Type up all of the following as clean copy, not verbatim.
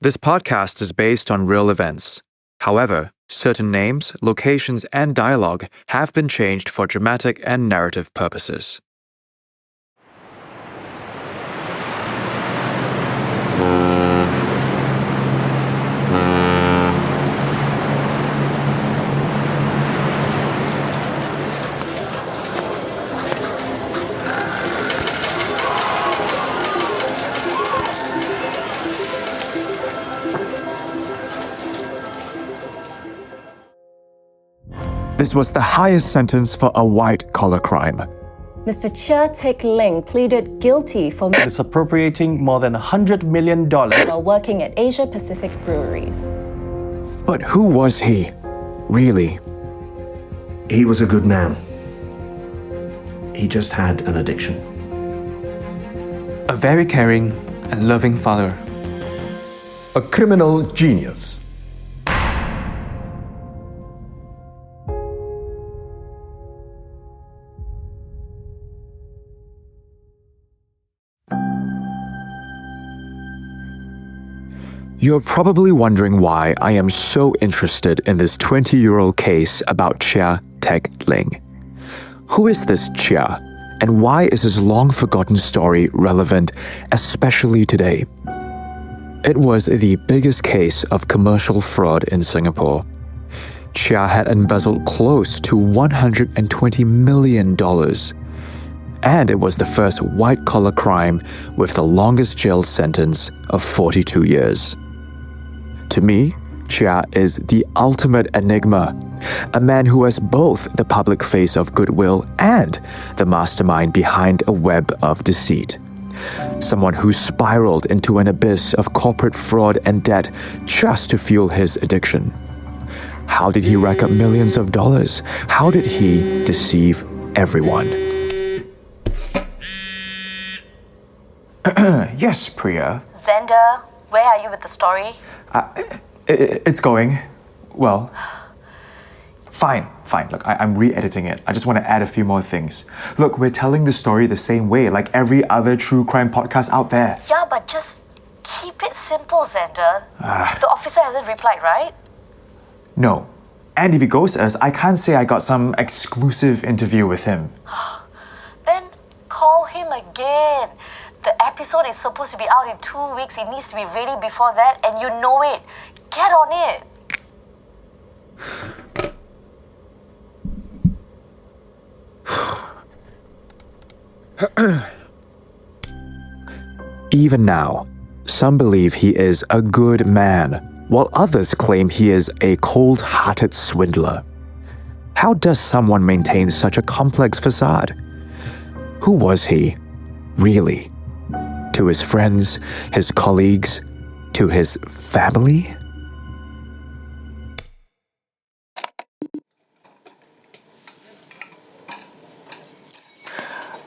This podcast is based on real events. However, certain names, locations, and dialogue have been changed for dramatic and narrative purposes. This was the highest sentence for a white-collar crime. Mr. Chia Teck Leng pleaded guilty for misappropriating more than $100 million while working at Asia Pacific breweries. But who was he, really? He was a good man. He just had an addiction. A very caring and loving father. A criminal genius. You're probably wondering why I am so interested in this 20-year-old case about Chia Teck Leng. Who is this Chia, and why is his long-forgotten story relevant, especially today? It was the biggest case of commercial fraud in Singapore. Chia had embezzled close to $120 million. And it was the first white-collar crime with the longest jail sentence of 42 years. To me, Chia is the ultimate enigma, a man who has both the public face of goodwill and the mastermind behind a web of deceit. Someone who spiraled into an abyss of corporate fraud and debt just to fuel his addiction. How did he rack up millions of dollars? How did he deceive everyone? Yes, Priya. Xander, where are you with the story? It's going. Well, fine. Look, I'm re-editing it. I just want to add a few more things. Look, we're telling the story the same way, like every other true crime podcast out there. Yeah, but just keep it simple, Xander. The officer hasn't replied, right? No. And if he ghosts us, I can't say I got some exclusive interview with him. Then call him again. The episode is supposed to be out in 2 weeks. It needs to be ready before that, and you know it. Get on it. Even now, some believe he is a good man, while others claim he is a cold-hearted swindler. How does someone maintain such a complex facade? Who was he, really? To his friends, his colleagues, to his family?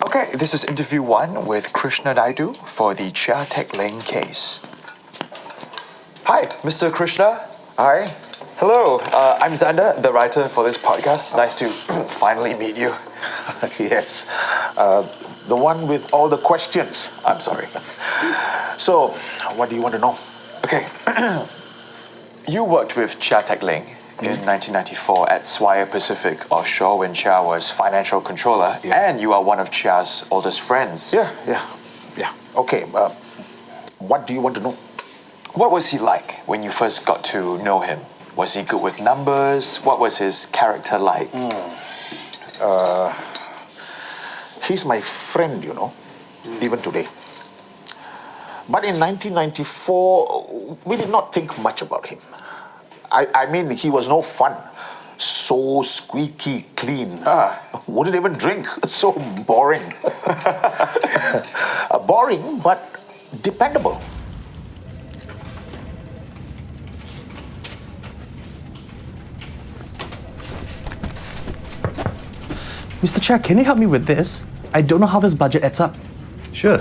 Okay, this is interview 1 with Krishna Naidu for the Chia Teck Leng case. Hi, Mr. Krishna. Hi. Hello, I'm Xander, the writer for this podcast. Nice to finally meet you. Yes. The one with all the questions. I'm sorry. So, what do you want to know? Okay. You worked with Chia Teck Leng in 1994 at Swire Pacific Offshore when Chia was financial controller, and you are one of Chia's oldest friends. Yeah. Okay, what do you want to know? What was he like when you first got to know him? Was he good with numbers? What was his character like? He's my friend, even today. But in 1994, we did not think much about him. I mean, he was no fun. So squeaky clean. Wouldn't even drink. So boring. Boring, but dependable. Mr. Chia, can you help me with this? I don't know how this budget adds up. Sure.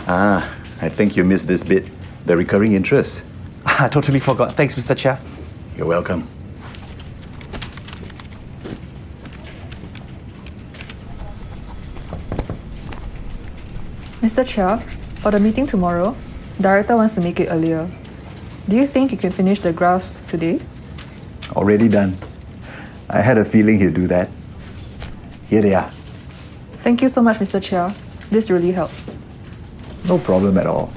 I think you missed this bit. The recurring interest. I totally forgot. Thanks, Mr. Chia. You're welcome. Mr. Chia, for the meeting tomorrow, director wants to make it earlier. Do you think you can finish the graphs today? Already done. I had a feeling he'd do that. Here they are. Thank you so much, Mr. Chia. This really helps. No problem at all.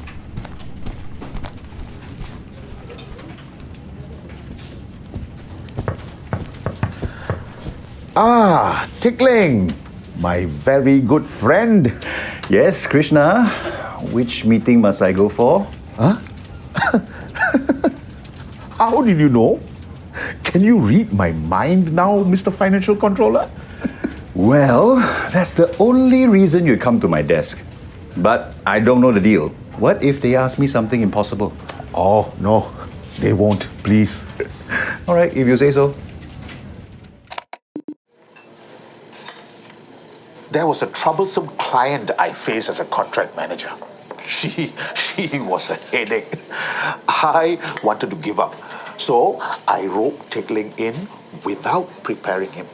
Ah, Teck Leng, my very good friend. Yes, Krishna. Which meeting must I go for? How did you know? Can you read my mind now, Mr. Financial Controller? Well, that's the only reason you come to my desk. But I don't know the deal. What if they ask me something impossible? Oh, no, they won't, please. All right, if you say so. There was a troublesome client I faced as a contract manager. She was a headache. I wanted to give up. So I roped Teck Leng in without preparing him.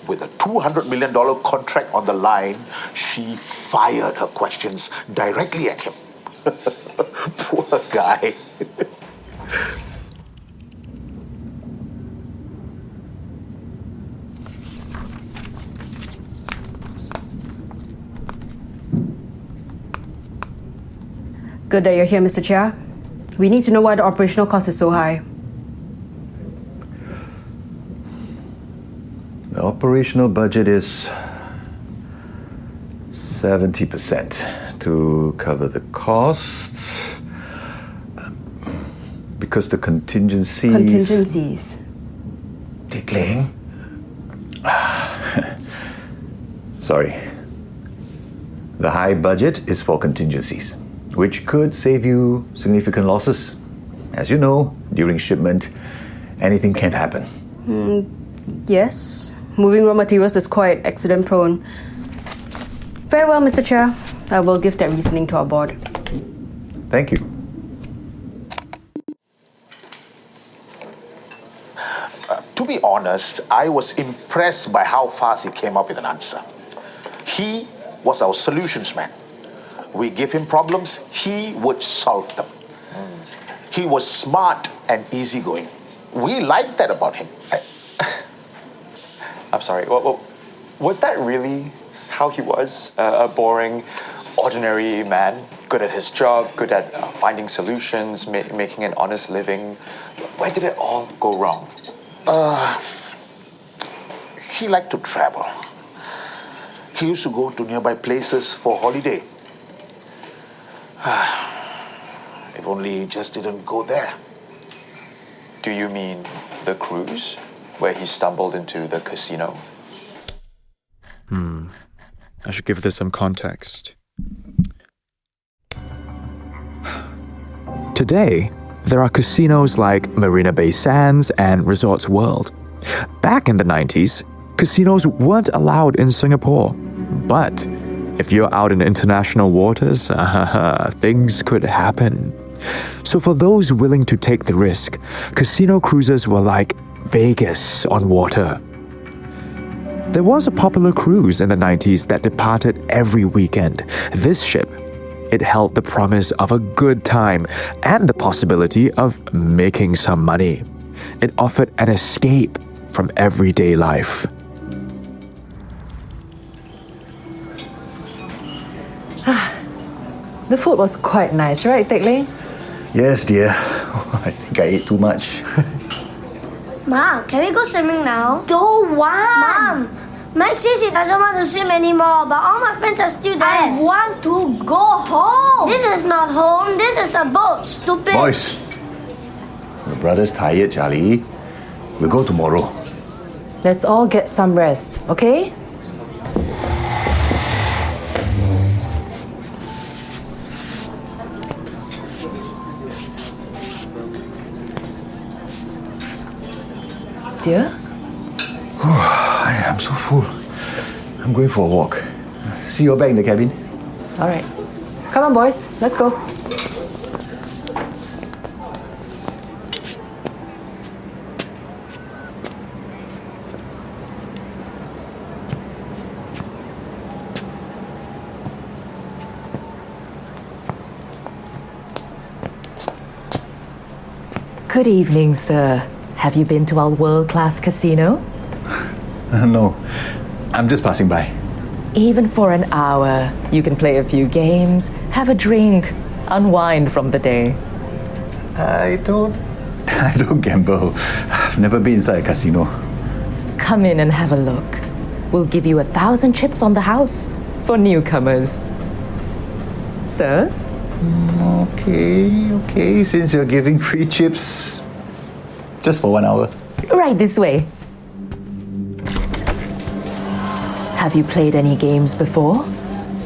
With a $200 million contract on the line, she fired her questions directly at him. Poor guy. Good that you're here, Mr. Chia. We need to know why the operational cost is so high. The operational budget is 70% to cover the costs. Because the contingencies... Contingencies. Teck Leng? Sorry. The high budget is for contingencies, which could save you significant losses. As you know, during shipment, anything can happen. Yes. Moving raw materials is quite accident prone. Very well, Mr. Chia. I will give that reasoning to our board. Thank you. To be honest, I was impressed by how fast he came up with an answer. He was our solutions man. We give him problems, he would solve them. He was smart and easygoing. We liked that about him. I'm sorry, was that really how he was? A boring, ordinary man? Good at his job, good at finding solutions, making an honest living. Where did it all go wrong? He liked to travel. He used to go to nearby places for holiday. If only he just didn't go there. Do you mean the cruise, where he stumbled into the casino? I should give this some context. Today, there are casinos like Marina Bay Sands and Resorts World. Back in the 90s, casinos weren't allowed in Singapore. But if you're out in international waters, things could happen. So for those willing to take the risk, casino cruises were like Vegas on water. There was a popular cruise in the 90s that departed every weekend. This ship, it held the promise of a good time and the possibility of making some money. It offered an escape from everyday life. The food was quite nice, right, Teck Leng? Yes, dear. I think I ate too much. Mom, can we go swimming now? Don't want. Mom, Mike says he doesn't want to swim anymore, but all my friends are still there. I want to go home. This is not home. This is a boat, stupid. Boys, your brother's tired, Charlie. We'll go tomorrow. Let's all get some rest, okay? Dear? I'm so full. I'm going for a walk. See you back in the cabin. All right. Come on, boys. Let's go. Good evening, sir. Have you been to our world-class casino? No, I'm just passing by. Even for an hour, you can play a few games, have a drink, unwind from the day. I don't gamble. I've never been inside a casino. Come in and have a look. We'll give you 1,000 chips on the house for newcomers. Sir? Okay, since you're giving free chips, just for 1 hour. Right this way. Have you played any games before?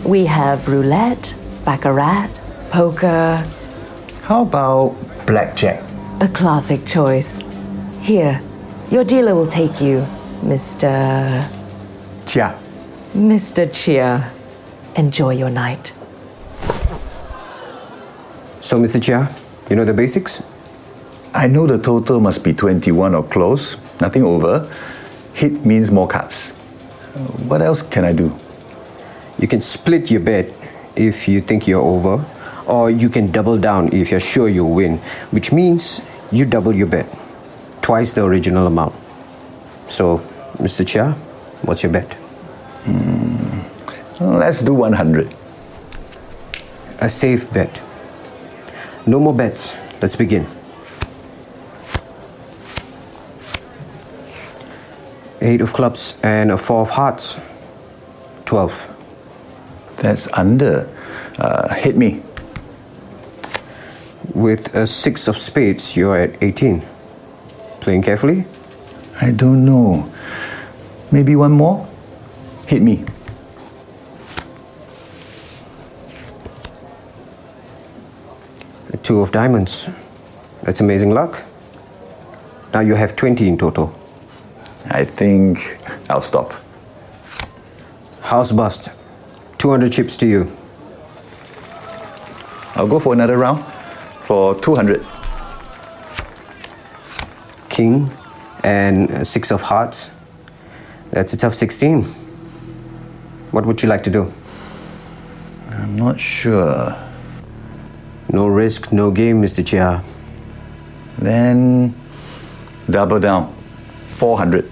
We have roulette, baccarat, poker. How about blackjack? A classic choice. Here, your dealer will take you, Mr. Chia. Mr. Chia. Enjoy your night. So, Mr. Chia, you know the basics? I know the total must be 21 or close, nothing over. Hit means more cards. What else can I do? You can split your bet if you think you're over, or you can double down if you're sure you'll win, which means you double your bet, twice the original amount. So, Mr. Chia, what's your bet? Let's do 100. A safe bet. No more bets. Let's begin. 8 of clubs and a 4 of hearts. 12. That's under. Hit me. With a 6 of spades, you're at 18. Playing carefully? I don't know. Maybe one more? Hit me. A 2 of diamonds. That's amazing luck. Now you have 20 in total. I think I'll stop. House bust. 200 chips to you. I'll go for another round for 200. King and a 6 of hearts. That's a tough 16. What would you like to do? I'm not sure. No risk, no game, Mr. Chia. Then double down. 400.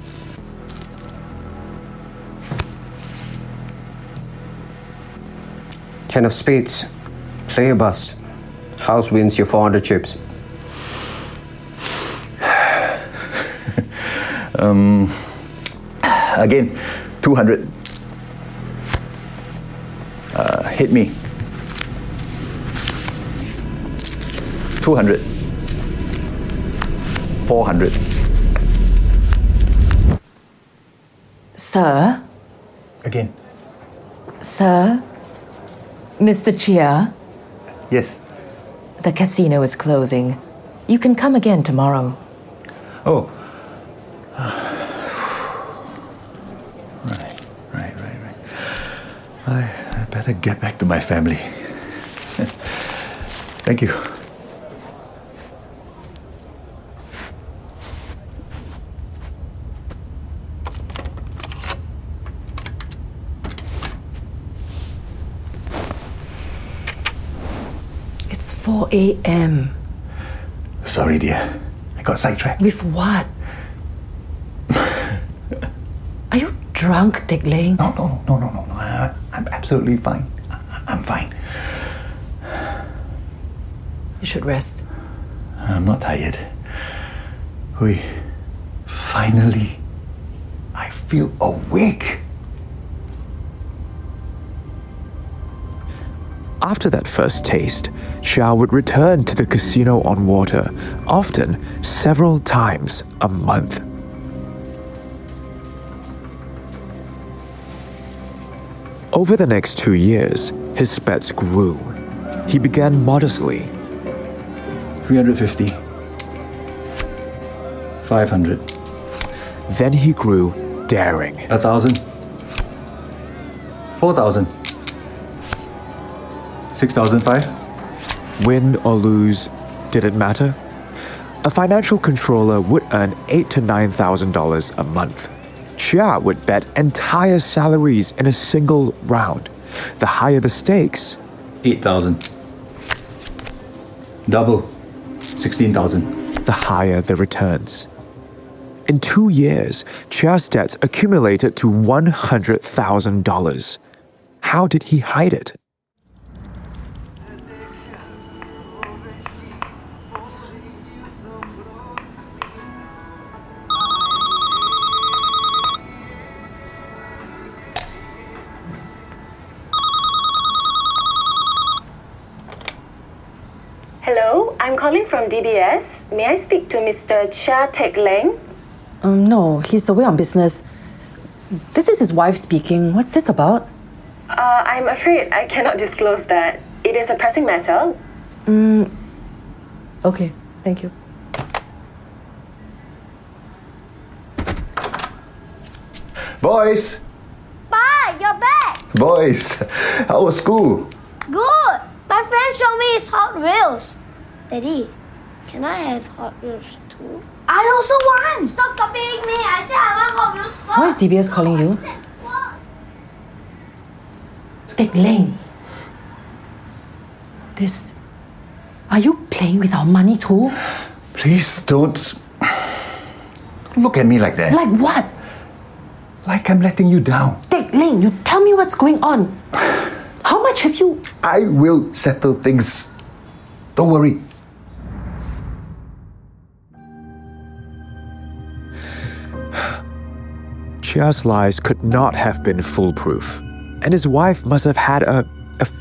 Ten of spades. Play a bust. House wins your 400 chips. Again, 200. Hit me. 200. 400. Sir? Again. Sir? Mr. Chia? Yes. The casino is closing. You can come again tomorrow. Oh. Right. I better get back to my family. Thank you. It's 4 a.m. Sorry, dear. I got sidetracked. With what? Are you drunk, Teck Leng? No. I'm absolutely fine. I'm fine. You should rest. I'm not tired. Finally, I feel awake. After that first taste, Chia would return to the casino on water, often several times a month. Over the next 2 years, his bets grew. He began modestly. 350. 500. Then he grew daring. 1,000. 4,000. 6,005. Win or lose, did it matter? A financial controller would earn $8,000 to $9,000 a month. Chia would bet entire salaries in a single round. The higher the stakes, 8,000. Double. 16,000. the higher the returns. In 2 years, Chia's debts accumulated to $100,000. How did he hide it? Hello, I'm calling from DBS. May I speak to Mr. Chia Teck Leng? No, he's away on business. This is his wife speaking. What's this about? I'm afraid I cannot disclose that. It is a pressing matter. Okay, thank you. Boys! Pa, you're back! Boys! How was school? Good! My friend showed me his Hot Wheels. Daddy, can I have Hot Wheels too? I also want! Stop copying me! I said I want Hot Wheels first! Why is DBS calling you? Teck Leng. This... Are you playing with our money too? Please don't look at me like that. Like what? Like I'm letting you down. Teck Leng, you tell me what's going on. How much have you... I will settle things. Don't worry. Chia's lies could not have been foolproof, and his wife must have had a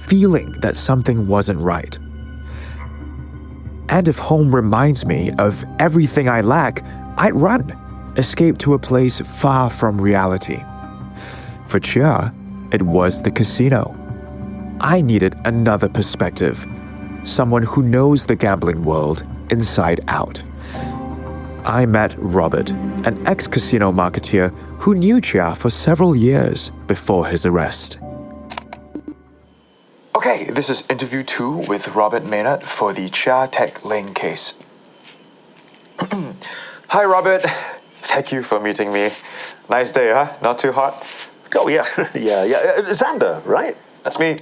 feeling that something wasn't right. And if home reminds me of everything I lack, I'd run, escape to a place far from reality. For Chia, it was the casino. I needed another perspective, someone who knows the gambling world inside out. I met Robert, an ex-casino marketeer who knew Chia for several years before his arrest. Okay, this is interview 2 with Robert Maynard for the Chia Teck Leng case. Hi, Robert. Thank you for meeting me. Nice day, huh? Not too hot? Oh, yeah. yeah. Xander, right? That's me.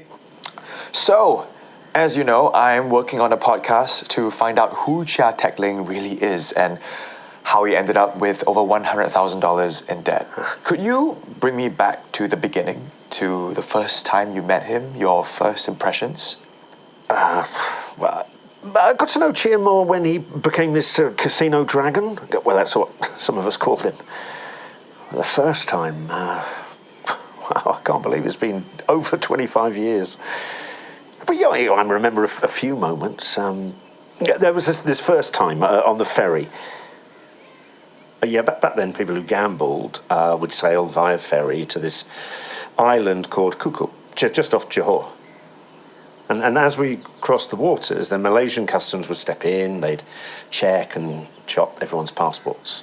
So, as you know, I'm working on a podcast to find out who Chia Teck Leng really is and how he ended up with over $100,000 in debt. Could you bring me back to the beginning, to the first time you met him, your first impressions? Well, I got to know Chia more when he became this casino dragon. Well, that's what some of us called him. The first time, wow, I can't believe it's been over 25 years. But yeah, I remember a few moments. There was this first time on the ferry. Back then, people who gambled would sail via ferry to this island called Kuku, just off Johor. And as we crossed the waters, the Malaysian customs would step in, they'd check and chop everyone's passports.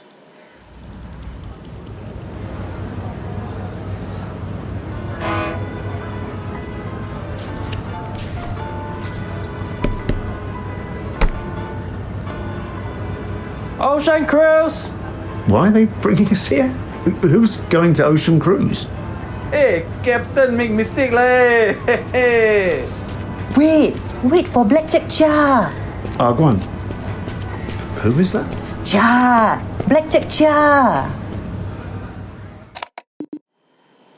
Ocean Cruise! Why are they bringing us here? Who's going to Ocean Cruise? Hey, Captain, make mistake leh! Wait for Blackjack Chia. Go on. Who is that? Chia, Blackjack Chia.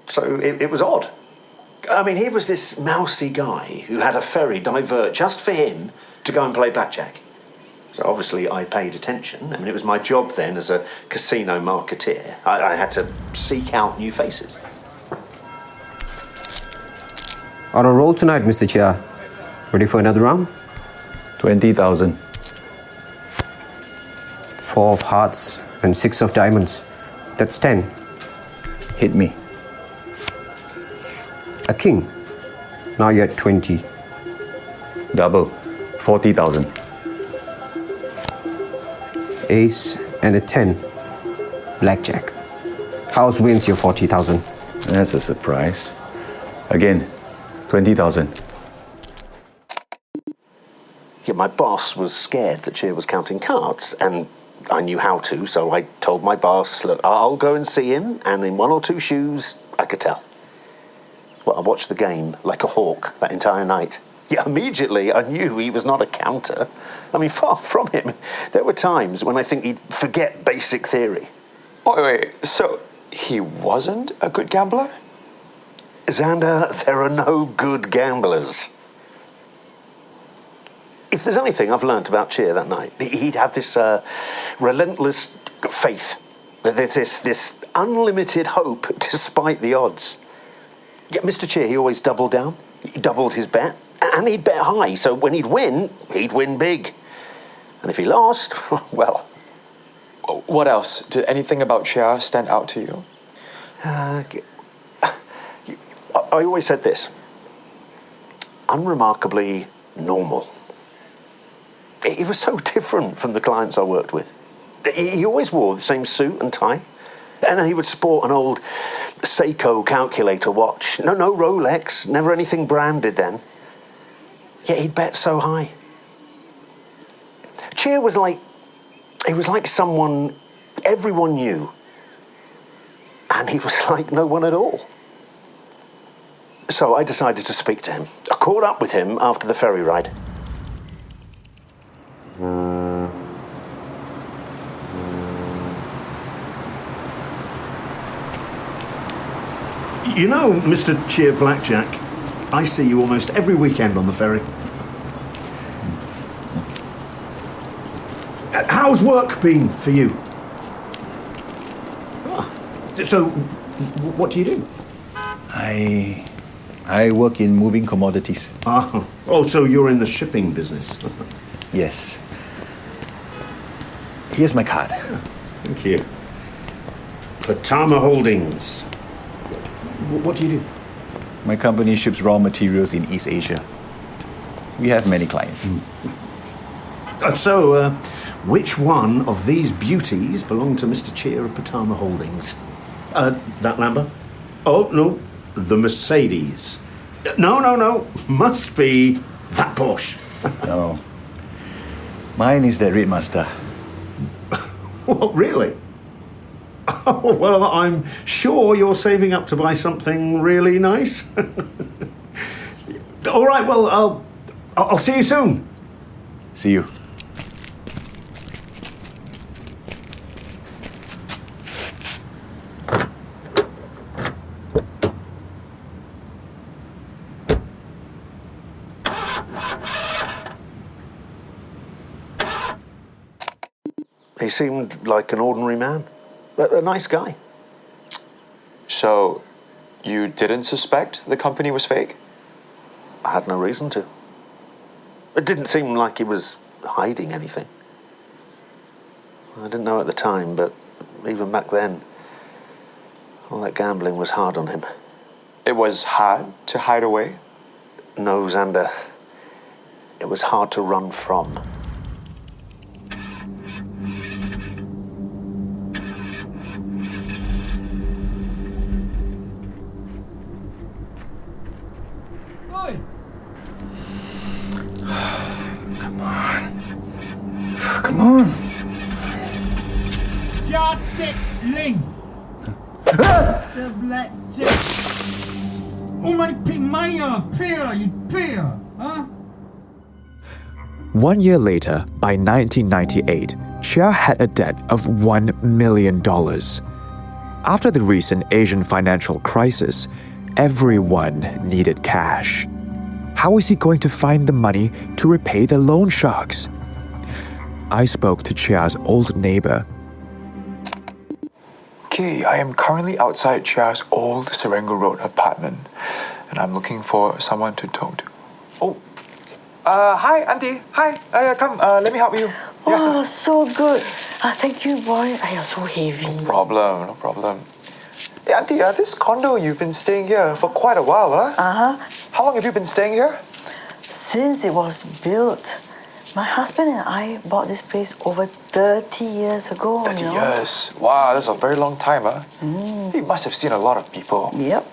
So it was odd. I mean, here was this mousy guy who had a ferry divert just for him to go and play blackjack. So obviously I paid attention. I mean, it was my job then as a casino marketeer. I had to seek out new faces. On a roll tonight, Mr. Chia. Ready for another round? 20,000. 4 of hearts and 6 of diamonds. That's 10. Hit me. A king. Now you're at 20. Double. 40,000. Ace and a 10. Blackjack. House wins your 40,000. That's a surprise. Again, 20,000. Yeah, my boss was scared that Chia was counting cards, and I knew how to, so I told my boss, look, I'll go and see him, and in 1 or 2 shoes, I could tell. Well, I watched the game like a hawk that entire night. Yeah, immediately I knew he was not a counter. I mean, far from him. There were times when I think he'd forget basic theory. Wait, so he wasn't a good gambler? Xander, there are no good gamblers. If there's anything I've learnt about Chia that night, he'd have this relentless faith. This unlimited hope despite the odds. Yet Mr. Chia, he always doubled down. He doubled his bet. And he'd bet high, so when he'd win big. And if he lost, well... What else? Did anything about Chia stand out to you? I always said this. Unremarkably normal. He was so different from the clients I worked with. He always wore the same suit and tie. And he would sport an old Seiko calculator watch. No Rolex, never anything branded then. Yet he'd bet so high. Chia was like someone everyone knew. And he was like no one at all. So I decided to speak to him. I caught up with him after the ferry ride. You know, Mr. Chia Blackjack, I see you almost every weekend on the ferry. How's work been for you? So, what do you do? I work in moving commodities. Oh, so you're in the shipping business? Yes. Here's my card. Thank you. Patama Holdings. What do you do? My company ships raw materials in East Asia. We have many clients. So, which one of these beauties belong to Mr. Chia of Patama Holdings? That Lambo? Oh, no, the Mercedes. No. Must be that Porsche. No. Mine is the Red Master. What, really? Oh, well, I'm sure you're saving up to buy something really nice. All right, well, I'll see you soon. See you. He seemed like an ordinary man. A nice guy. So, you didn't suspect the company was fake? I had no reason to. It didn't seem like he was hiding anything. I didn't know at the time, but even back then, all that gambling was hard on him. It was hard to hide away? No, Xander. It was hard to run from. Come on. Chia Teck Leng. The blackjack. Oh, money, pay money, you pay, huh? 1 year later, by 1998, Chia had a debt of $1 million. After the recent Asian financial crisis, everyone needed cash. How was he going to find the money to repay the loan sharks? I spoke to Chia's old neighbor. Okay, I am currently outside Chia's old Serangoon Road apartment, and I'm looking for someone to talk to. Oh, hi, Auntie. Hi, come, let me help you. Oh, so good. Thank you, boy. I am so heavy. No problem. Hey, Auntie, this condo, you've been staying here for quite a while, huh? Uh-huh. How long have you been staying here? Since it was built. My husband and I bought this place over 30 years ago. 30 years? Wow, that's a very long time, huh? You must have seen a lot of people. Yep.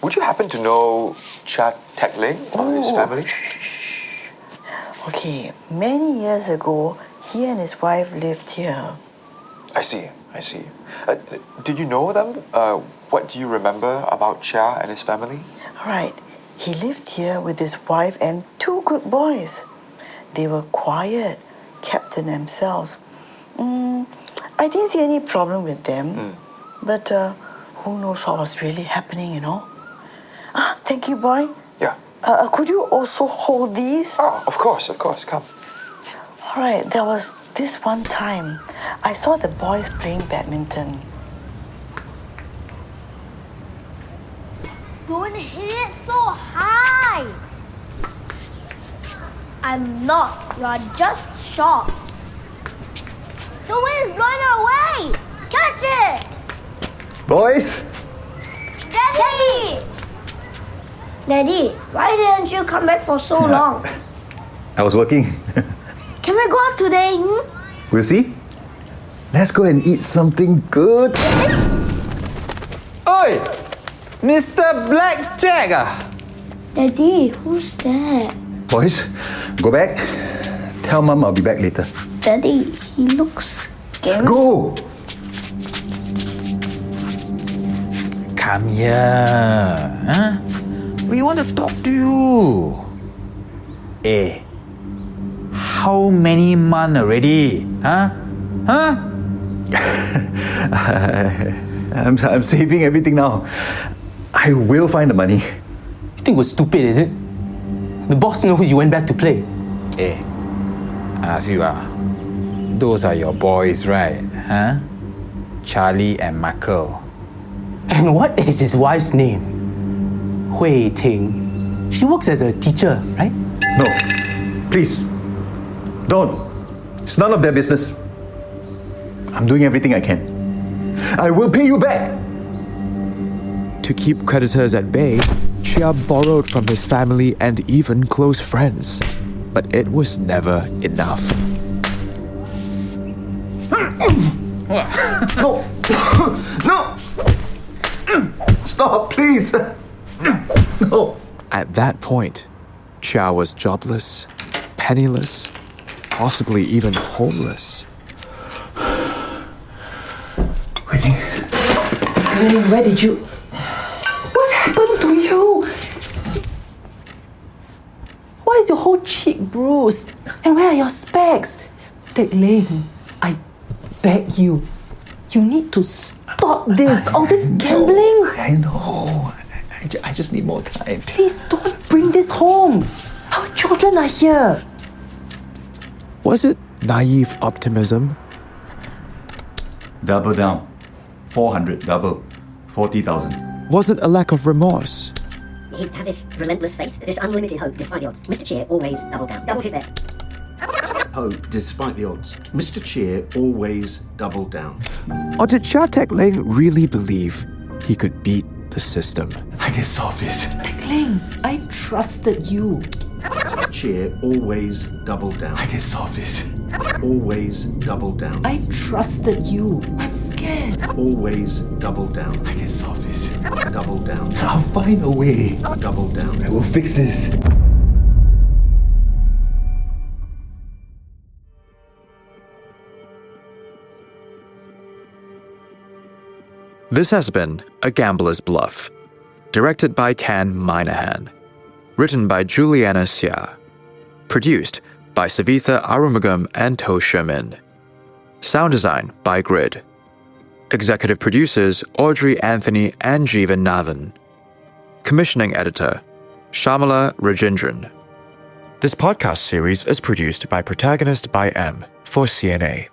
Would you happen to know Chia Teck Leng or his family? Okay, many years ago, he and his wife lived here. I see. Did you know them? What do you remember about Chia and his family? Right. He lived here with his wife and 2 good boys. They were quiet, kept to themselves. I didn't see any problem with them. But who knows what was really happening, you know? Thank you, boy. Yeah. Could you also hold these? Oh, of course, come. All right, there was this one time I saw the boys playing badminton. Don't hit it so high. I'm not. You are just shocked. The wind is blowing it away. Catch it. Boys, Daddy! Daddy, why didn't you come back for so long? I was working. Can we go out today? We'll see. Let's go and eat something good. Oi! Mr. Blackjack! Daddy, who's that? Boys, go back. Tell Mum I'll be back later. Daddy, he looks scary. Go! Come here. Huh? We want to talk to you. Eh, how many months already? Huh? I'm saving everything now. I will find the money. You think we're stupid, is it? The boss knows you went back to play. Eh, ask you those are your boys, right? Huh? Charlie and Michael. And what is his wife's name? Hui Ting. She works as a teacher, right? No. Please. Don't. It's none of their business. I'm doing everything I can. I will pay you back. To keep creditors at bay, Chia borrowed from his family and even close friends. But it was never enough. No! No! Stop, please! No! At that point, Chia was jobless, penniless, possibly even homeless. Where did you... What happened to you? Why is your whole cheek bruised? And where are your specs? Teck Leng, I beg you. You need to stop this. All this gambling. I know. I just need more time. Please don't bring this home. Our children are here. Was it naive optimism? Double down. 400, double. 40,000. Was it a lack of remorse? He'd have this relentless faith, this unlimited hope despite the odds. Mr. Chia always doubled down, doubles his bets. Hope despite the odds. Mr. Chia always doubled down. Or did Chia Teck Leng really believe he could beat the system? I can solve this. Teck Leng, I trusted you. Chia always doubled down. I can solve this. Always double down. I trusted you. I'm scared. Always double down. I can solve this. Double down. I'll find a way. Double down. I will fix this. This has been A Gambler's Bluff, directed by Ken Minehan, written by Juliana Seah, produced by Savitha, Arumugam and Shermin. Sound design by Gryd. Executive producers Audrey, Anthony and Jeevan. Commissioning editor Shamala, Rajendran. This podcast series is produced by Protagonist by M for CNA.